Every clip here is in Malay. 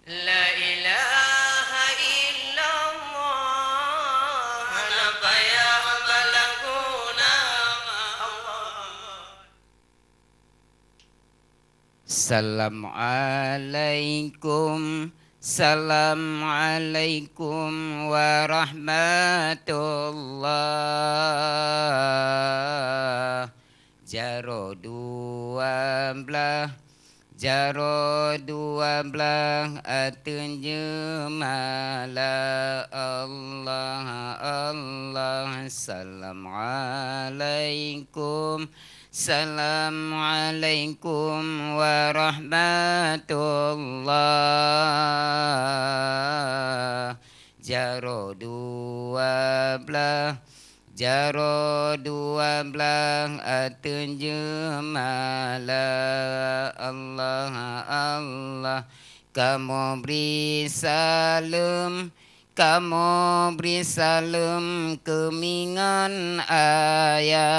La ilaha illallah. Napa yang balaguna Allah. Assalamualaikum. Assalamualaikum warahmatullah. Jaro dua belah, jaro dua belah, atunje mala Allah Allah. Assalamualaikum. Assalamualaikum warahmatullah. Jaro dua belah, jaro dua belah, atunje mala Allah Allah. Kamu beri salam, kamu beri salam kemingan ayah.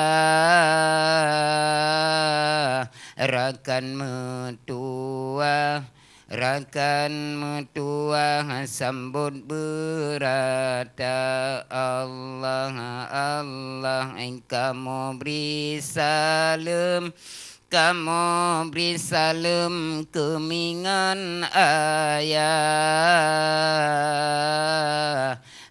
Rakan metua, rakan metua, sambut berata Allah Allah. Kamu beri salam, kamu beri salam kemingan ayah.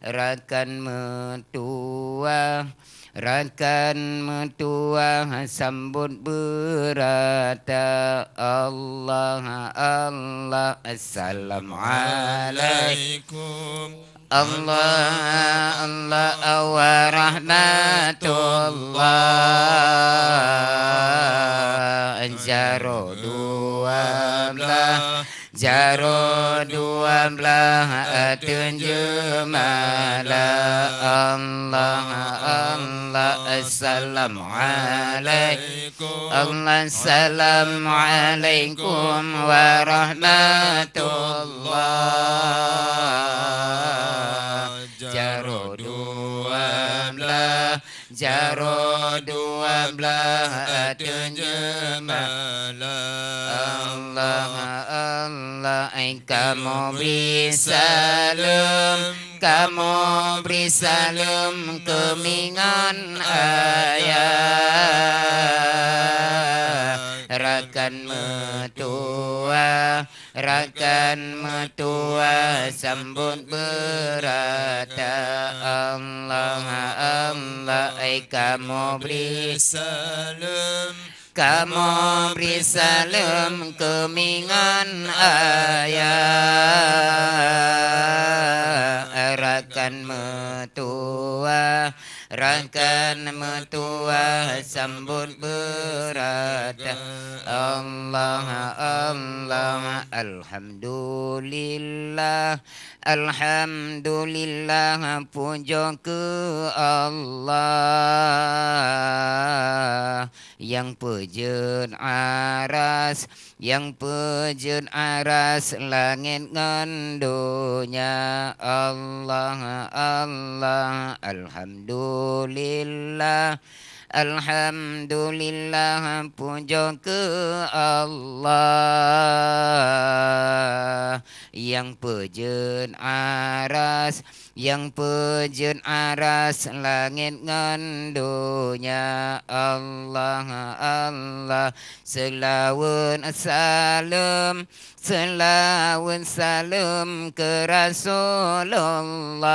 Rakan metua, rakan metua, sambut berata Allah Allah. Assalamualaikum Allah Allah warahmatullah. Jaro dua belah, jaro dua belah, atunje mala Allah Allah. Assalamualaikum Allah. Assalamualaikum warahmatullah. Jaro dua belah, jaro dua belah, atunje mala Allah Allah. Kamu beri salam, kamu beri salam kemingan ayah. Rakan metua, rakan metua, sambut berata Allah Allah. Kamu beri salam, kamu beri salam kemingan ayah. Rakan metua, rakan metua, sambut berata Allah Allah. Alhamdulillah, alhamdulillah, puja ke Allah. Yang pejut aras, yang pejut aras, langit ngandunya Allah Allah. Alhamdulillah, alhamdulillah, puja ke Allah. Yang pejut aras, yang pejut aras, langit ngandunya Allah Allah. Selawat salam, selawat salam ke Rasulullah.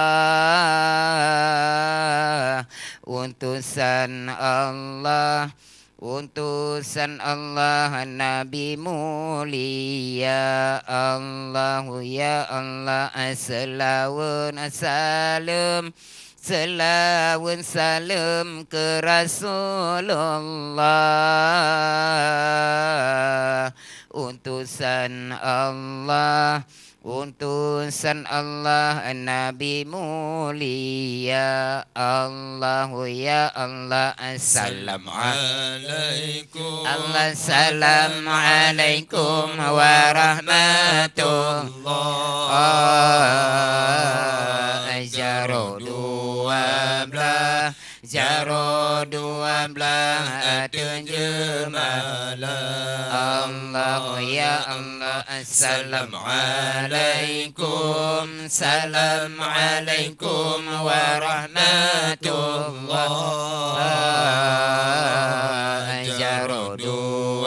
Utusan Allah, utusan Allah, Nabi mulia Allah ya Allah. Selawat salam, selawat salam ke Rasulullah. Utusan Allah, utusan Allah, Nabi mulia Allah ya Allah. Assalamualaikum Allah. Assalamualaikum warahmatullah. Jaro dua belah, jaro dua belah, atunje mala Allah ya Allah. Assalamualaikum, Assalamualaikum warahmatullah. Jaro 12,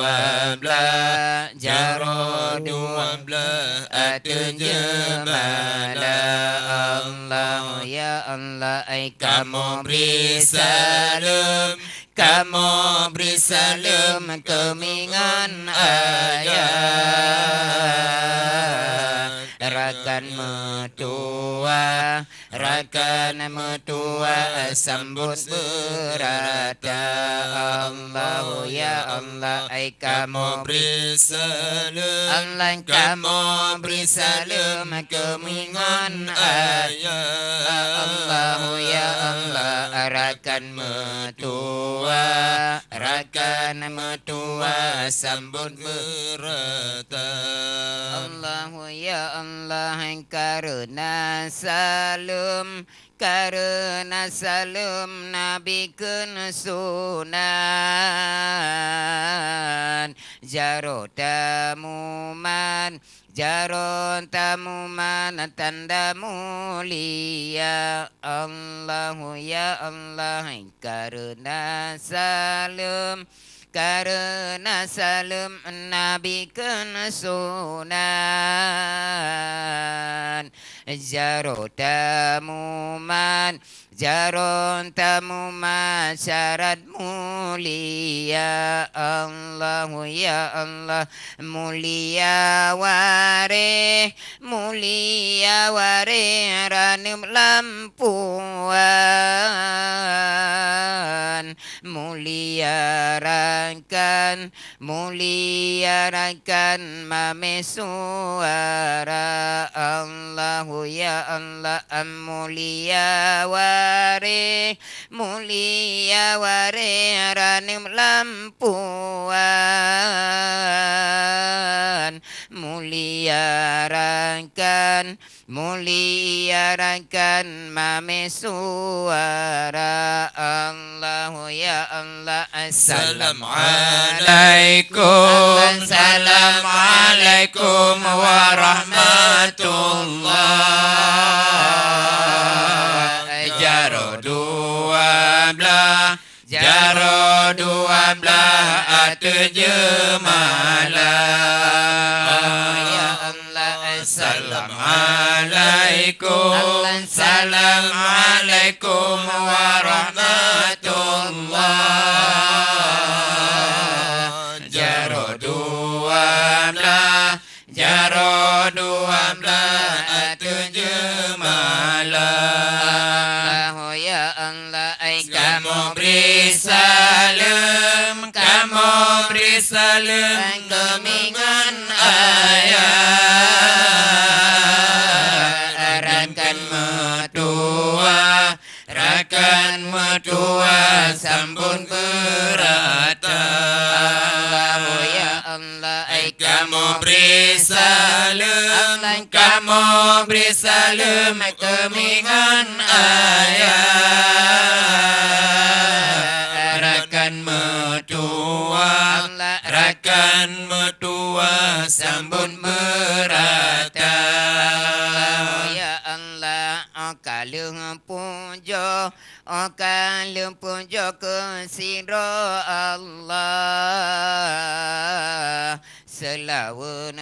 Jaro 12, terjemahlah Allah ya Allah. Kamu beri salam, kamu beri salam kemingan ayat. Rakan mertua sambut berada Allah ya Allah. Kamu beri salam, Allah kamu beri salam kemingan ayat Allah ya Allah. Rakan mertua sambut berada Allah ya Allah. Karena salam Nabi kesunan Jaro tamuman tanda mulia Allah ya Allah. Karena salam Nabi kesunan Jaro tamuman syarat mulia Allah ya Allah. Mulia ware ranum lampuan mulia rakan mame suara Allah ya Allah. Mulia ware ranum lampuan mulia rakan mame suara Allah ya Allah. Assalamualaikum warahmatullah. Jaro 12 terjemahlah ya Allah. Assalamualaikum warahmatullah. Jaro 12 terjemahlah ya Allah. Kamu beri salam kemingan ayat. Rakan mertua sambut berata Allah ya Allah. Kamu beri salam kemingan ayat. Rakan mertua sambut berata ya Allah. Kalung puja ke sira Allah. Selawun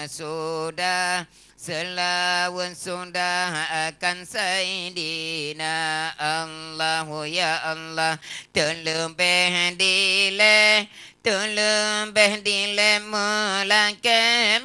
sudah akan Sayyidina Allah ya Allah. Terlebih dile melangkah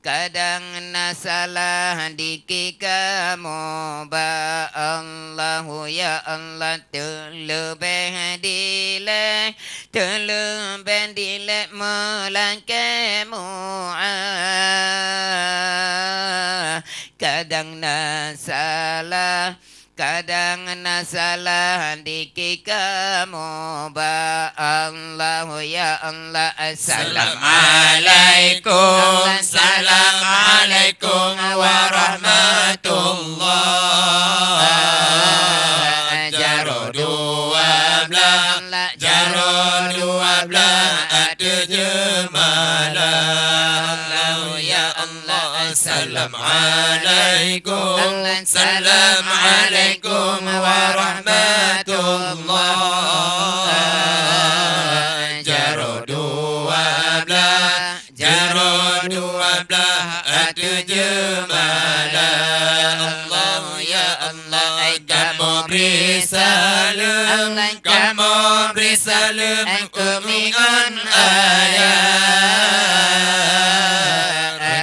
kadang nasalah dikit kamu ba Allah ya Allah. Terlebih dile melangkah kadang nasalah dikit kamu ba Allah ya Allah. Assalamualaikum warahmatullah. Jaro 12 ablah terjemalah ya Allah Salam alaikum, salam alaikum warahmatullah. Jaro dua belah, jaro dua belah terjemalah. Allah ya Allah, kamu beri salam, kamu beri salam kumingan ayat.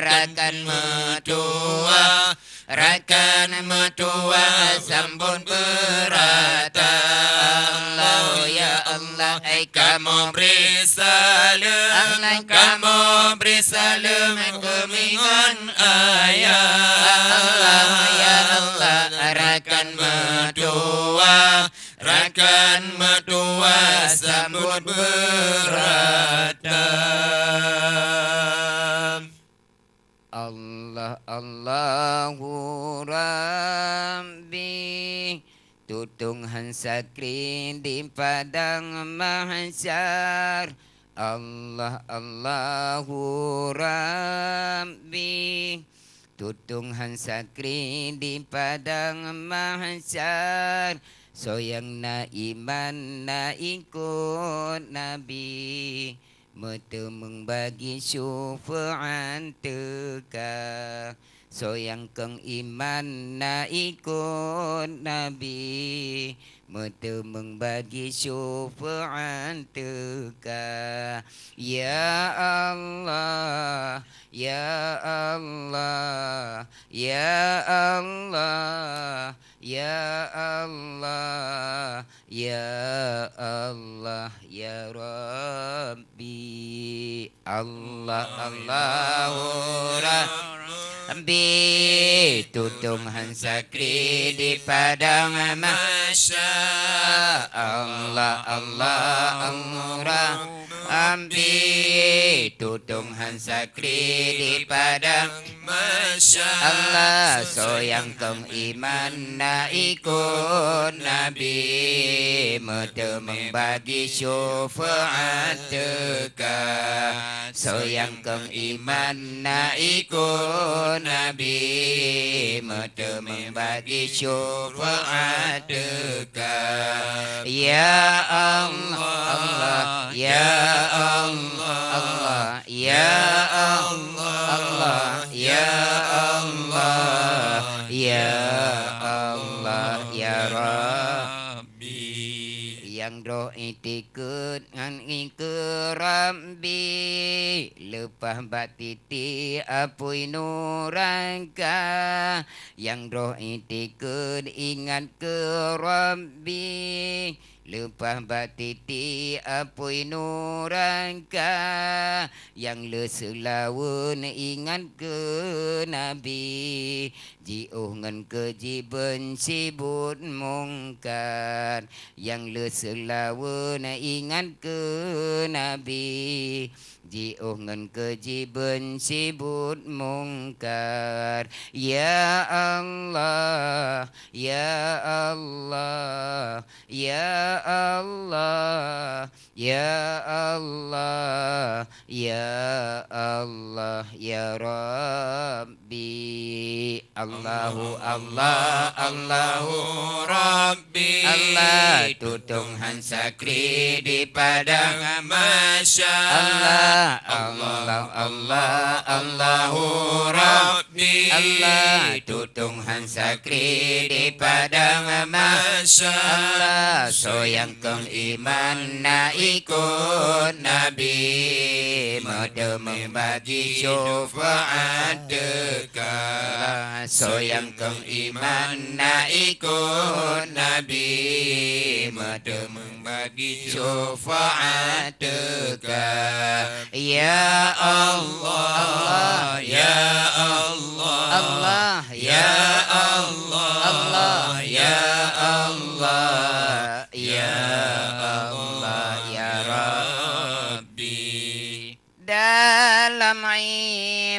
Rakan mertua, rakan mertua sambut berata. Allah ya Allah, kamu beri salam, kamu beri salam kumingan ayat. Allah ya Allah, rakan mertua, rakan mertua sambut berata. Allah Allahu Rabbi, tutung hansakri di padang mahsyar. Allah Allahu Rabbi, tutung hansakri di padang mahsyar. Soyang na iman na ikut Nabi, mata membagi syufa'an teka. Soyang keng iman na ikut Nabi, mata membagi syufa'an teka. Ya Allah, ya Allah, ya Allah, ya Allah, ya Allah, ya Rabbi. Allah Allahu Rabbi, tutung hansakri di padang mahsyar. Allah Allah Allah Rabbi, tutung hansakri di padang mahsyar. Allah soyang kong iman na ikut Nabi, mata membagi syufa'at teka. Soyang kong iman na ikut Nabi, mata membagi syufa'at teka. Ya Allah Allah, ya Allah Allah, ya Allah Allah, ya Allah, ya Allah, ya Rabbi. Yang doa itikut ngan ikut Rabbi, lepas batiti apui nurangka. Yang doa itikut ingat ke Rabbi, lepas batiti apui nurangka. Yang le selawun ingat ke Nabi, jiuh ngan kejiben sibut mungkar. Yang le selawun ingat ke Nabi, jiuh ngan kejiben sibut mungkar. Ya Allah, ya Allah, ya Allah, ya Allah, ya Allah, ya Rabbi. Allahu Allah, Allahu Rabbi. Allah tutung hansakri di padang mahsyar. Allah Allah Allah Allahu Rabbi. Allah tutung hansakri di padang mahsyar. Allah soyang kong iman na ikut Nabi, mata membagi syufa'at teka. Soyang kong iman na ikut Nabi, mata membagi syufa'at teka. Ya Allah, ya Allah, Allah, ya Allah, Allah, ya Allah, ya Allah, ya Rabbi. Dalam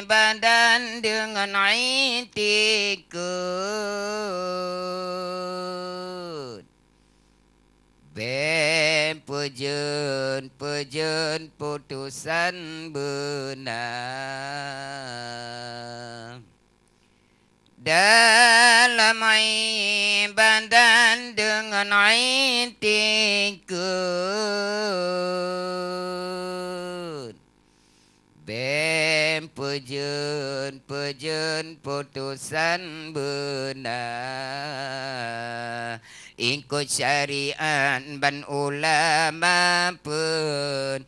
ibadah dengan itikad, pejen putusan benar dalam ibadah dengan itikad bem pejen putusan benar ikut syariat ban ulama pun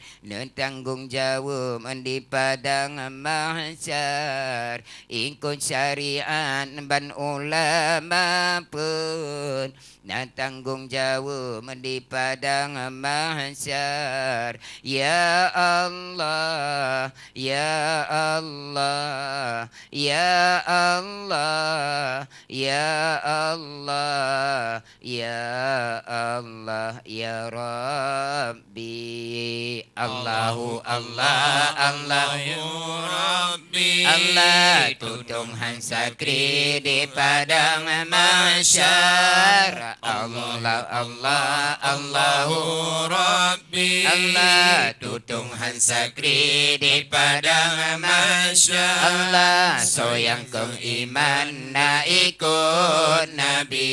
tanggung jawab di padang mahsyar ikut syariat ban ulama pun tanggung jawab di padang mahsyar ya Allah ya Allah ya Allah ya Allah ya Allah ya Rabbi Allahu Allah Allahu Rabbi Allah tutung hansakri di padang mahsyar Allah Allah Allahu Rabbi Allah tutung hansakri di padang mahsyar Allah soyang kong iman na ikut Nabi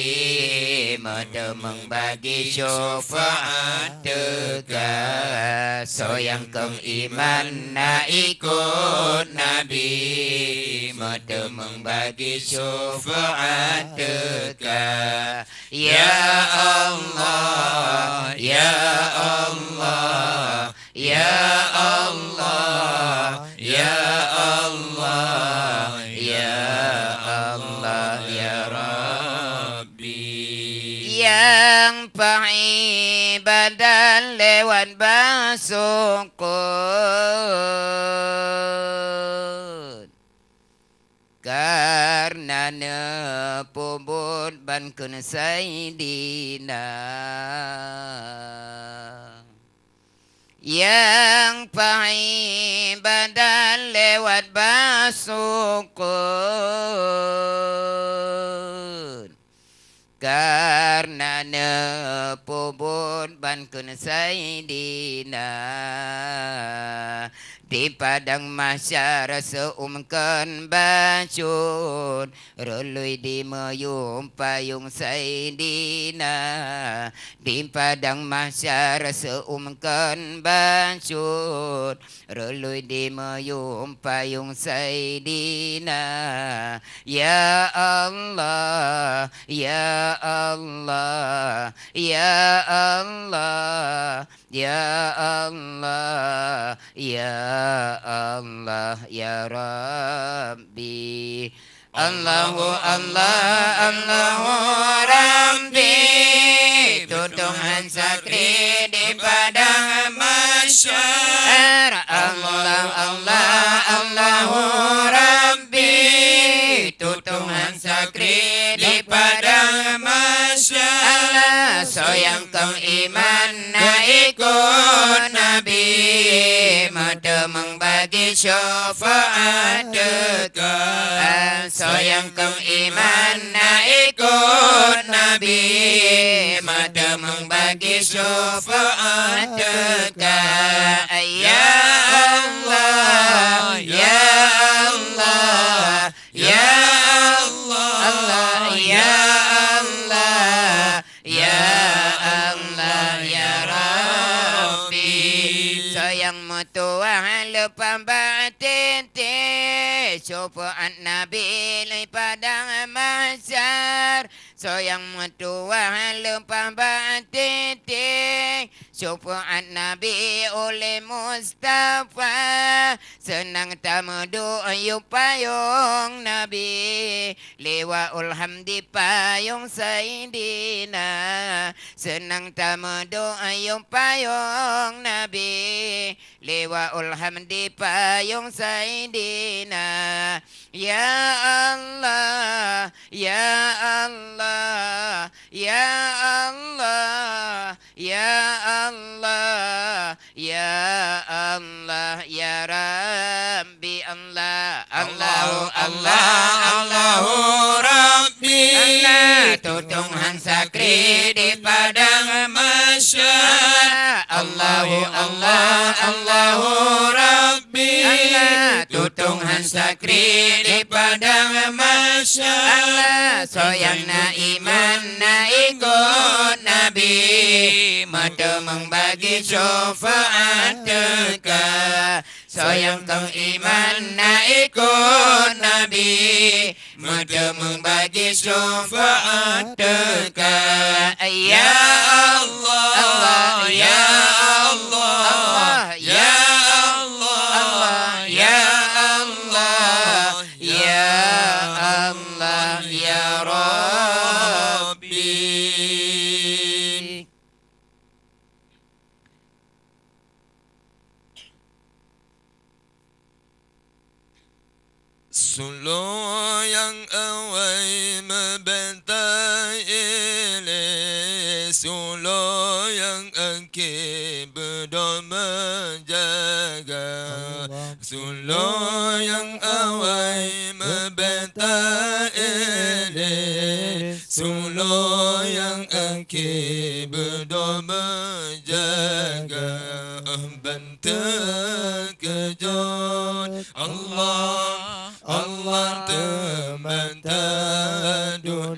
Medemeng bagi syafaat tegak soyang kong iman na ikut Nabi Medemeng bagi syafaat tegak ya Allah ya Allah ya Allah ya Allah ya Allah ya Rabbi yang ibadah lewat basukun karena nepubut ban kun saidina yang ibadah lewat basukun karena nepubut ban kun saidina di padang mahsyar seumkan bacun relui di meyum payung saidina di padang mahsyar seumkan bacun relui di meyum payung saidina ya Allah ya Allah ya Allah ya Allah ya Allah ya Rabbi Allahu Allah Allahu Rabbi tutung hansakri di padang mahsyar Allah Allah Allahu Rabbi tutung hansakri di padang mahsyar Allah soyang kong iman na ikut Nabi Medemeng bagi syafaat tegak soyang kong iman na ikut Nabi Medemeng bagi syafaat tegak ya Allah ya Allah ya Allah ya Allah ya Allah ya Rabbi sayang mutuah lupa batin syafaat Nabi li padang mahsyar sayang mutuah lupa batin syafaat Nabi oleh Mustafa senang tamu doa payung Nabi liwaul hamdi payung saidina senang tamu doa payung Nabi liwaul hamdi payung saidina ya Allah ya Allah ya Allah ya Allah ya Allah ya Rabbi Allah Allahu Allah Allahu Rabbi Allah tutung hansakri di padang mahsyar Allah Allahu Rabbi Allah tutung hansakri di padang mahsyar Allah soyang na iman na ikut Nabi mata membagi syafaat dekat soyang kau iman na ikut Nabi mata membagi syafaat dekat Ya Allah Allah Ya Allah Ya Allah Ya Allah Ya Allah Ya Rabbi Suluh yang awai membentai Suluh yang engkau berdoa menjaga Suluh yang awai membentai Suluh yang engkau berdoa menjaga Bantu kejut Allah Allah teman tadulih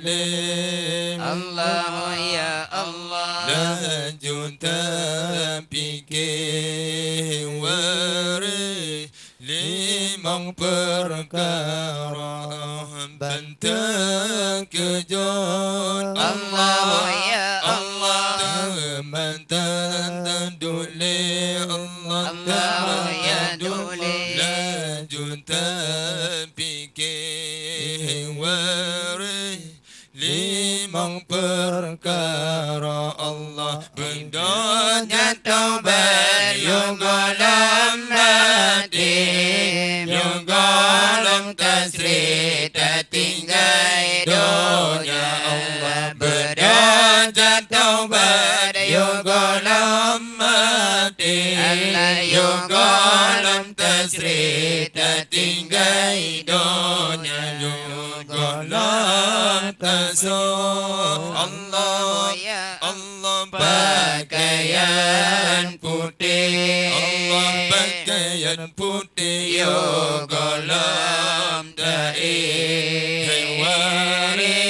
Allah ya Allah Lanjut terfikir waris limang perkara Bantu kejut Allah ya Allah teman tadulih Allah ya dulih Lanjut terfikir waris limang perkara Allah berdoa taubat yang dalam hati yang dalam tasrih tak tinggal doanya Allah berdoa taubat yang dalam hati yang dalam tasrih tak tinggal doanya yang dalam tasawuf Allah ya Allah pakaian putih Allah pakaian putih yo golom da'i wari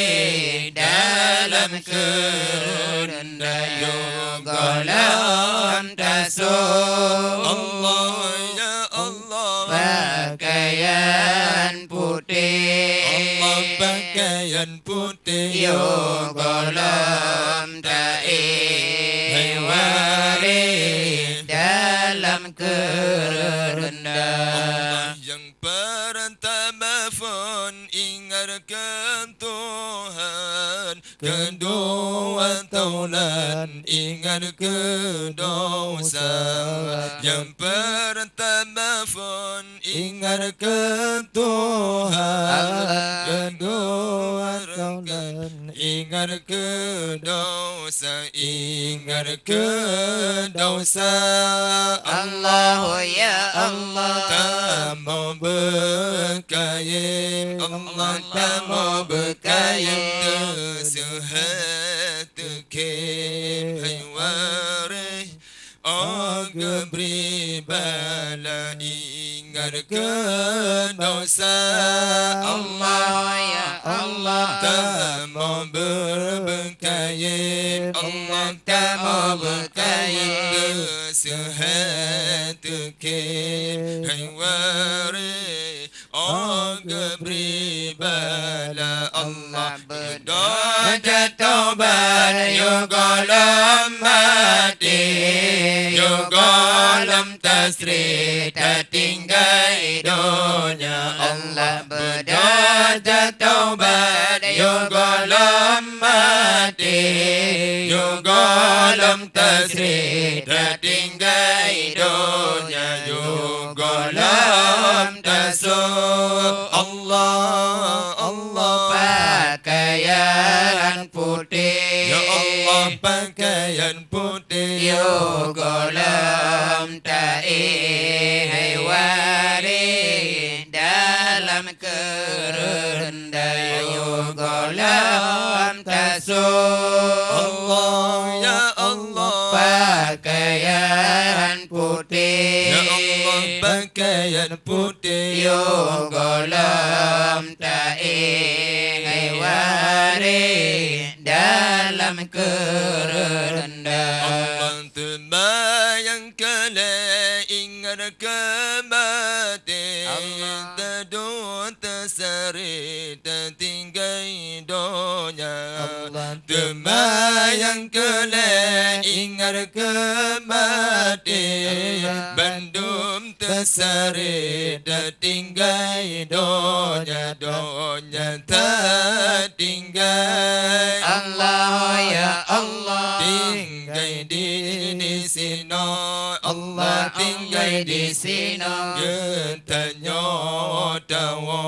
dalam kerendah yo golom tasawuf Allah ya Allah pakaian putih Allah pakaian putih yo golom da'i wari dalam kerendah yang pertama pun ingatkan Tuhan kedua taulan ingat ke dosa yang pertama pun ingat ke Tuhan kedua taulan ingat ke dosa ingat ke dosa Allah ya Allah tak mau berkaya Allah tak mau berkaya tersehat waris Aga beri bala ingat ke dosa Allah ya Allah tak mau berbekaya Allah tak mau berkaya tersehat waris Aga beri bala Allah berdoa taubat yo golom mati yo golom tasrih tak tinggal dunia Allah berdoa taubat yo golom mati yo golom tasrih tak tinggal dunia yo golom tasawuf Allah Allah pakaian putih ya Allah pakaian putih yo golom da'i wari dalam kerendah yo golom tasawuf Allah ya Allah pakaian putih. Ya Allah pakaian putih. Yo golem taing waris dalam kerendah. Allah terbayang kala ingat kematian. Allah. Tadun tersari tertinggai dunia. Allah Terbayang kala ingat kematian. Bandung tersari tertinggai dunia. Dunia tertinggai. Allah ya Allah. Tinggal di sini Allah tinggal di sini Getanya dawa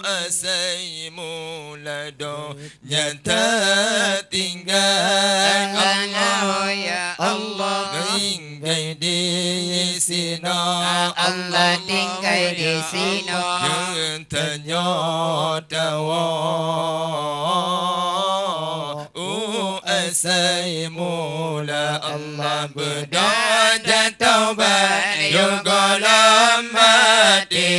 Asai mula do Nyata tinggal Allah ya Allah. Tinggal di sini Allah tinggal di sini. Getanya dawa Asai mula Allah berdoa taubat Yo golem mati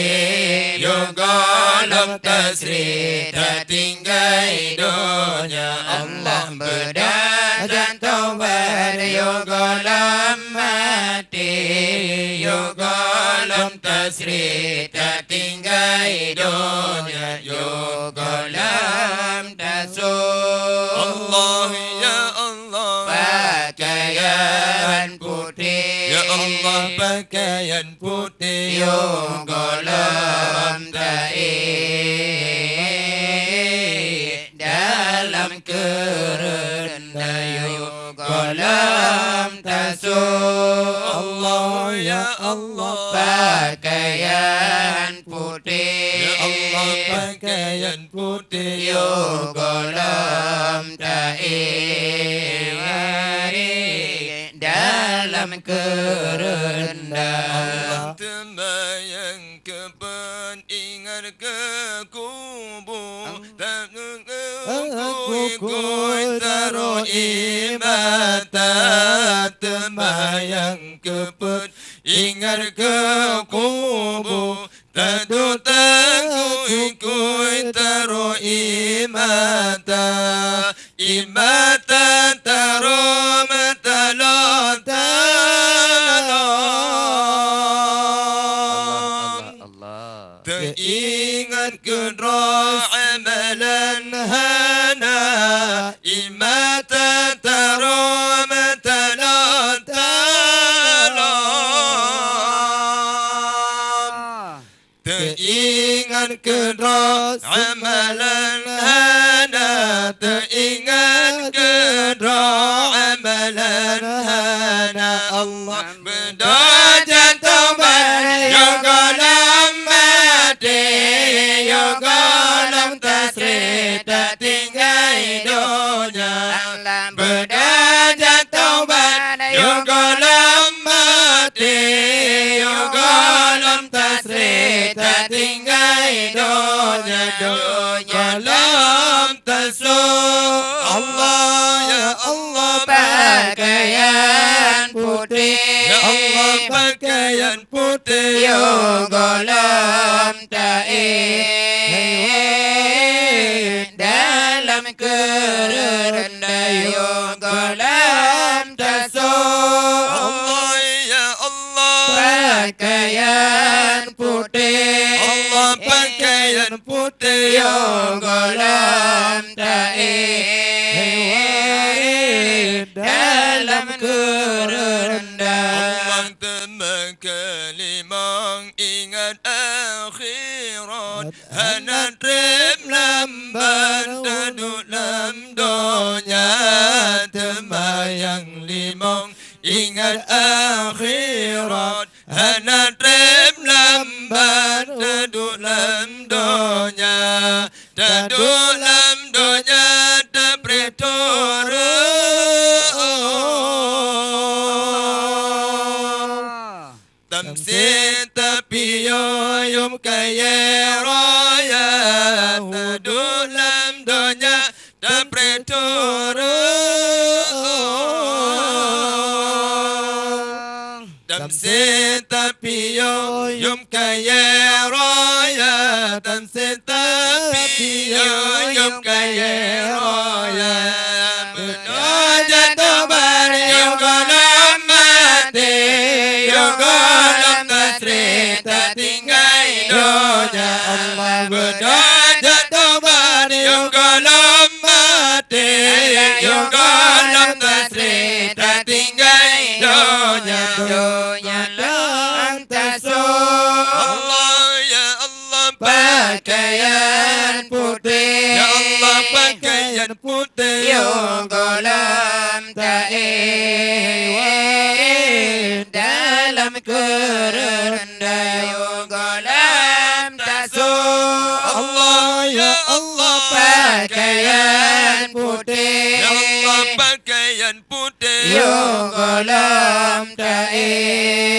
Yo golem tasri tertinggai dunia Allah berdoa taubat Yo golem mati Yo golem tasri tertinggai dunia Yo golem tasuk Allah ya Allah pakaian putih. Ya Allah pakaian putih Yo golem taing dalam kerendah. Yo golem tasuk Allah ya Allah pakaian putih. Ya Allah pakaian putih Yo golem taing waris dalam kerendah. Terbayang kepen ingat ke kubur Kukui taruh imata Terbayang kepen ingat ke kubur Tadu takui taruh imata Imata taruh matalon Allah. Teringat kedua amalan hana Imata taruh matalon Teringat kedua amalan hana Teringat kedua amalan hana Allah berdoa taubat Yo golem mati Yo golem tasri tertinggai dunia berdoa taubat Yo golem mati Yo golem tasri tertinggai dunia golem tasuk Allah ya Allah Pakaian putih. Ya Allah pakaian putih Yo golem taing dalam kerendah. Yo golem tasuk Allah ya Allah pakaian putih. Allah pakaian putih Yo golem taing dalam kerendah. Allah termakalimang ingat akhirat Hana trip lambat duduk lam dunia Termayang limang ingat akhirat Hana trip lambat duduk lam dunia Duduk lam dunia Tamsi tapi yum kaya raya Tadulam dunia dapretur Tamsin tapi yum kaya raya Tamsin tapi yum kaya raya Menajat tobar yum kolam mati Yum kolam tasri tak tinggal doja Allah menajat tobar yum kolam mati Yum kolam tasri tak tinggal doja Donya lantaso Allah ya Allah pakaian putih Ya Allah pakaian putih Yung kolam tae dalam kerenda yung kolam taso Allah ya Allah pakaian putih Ya Allah pakaian putih yung kolam tae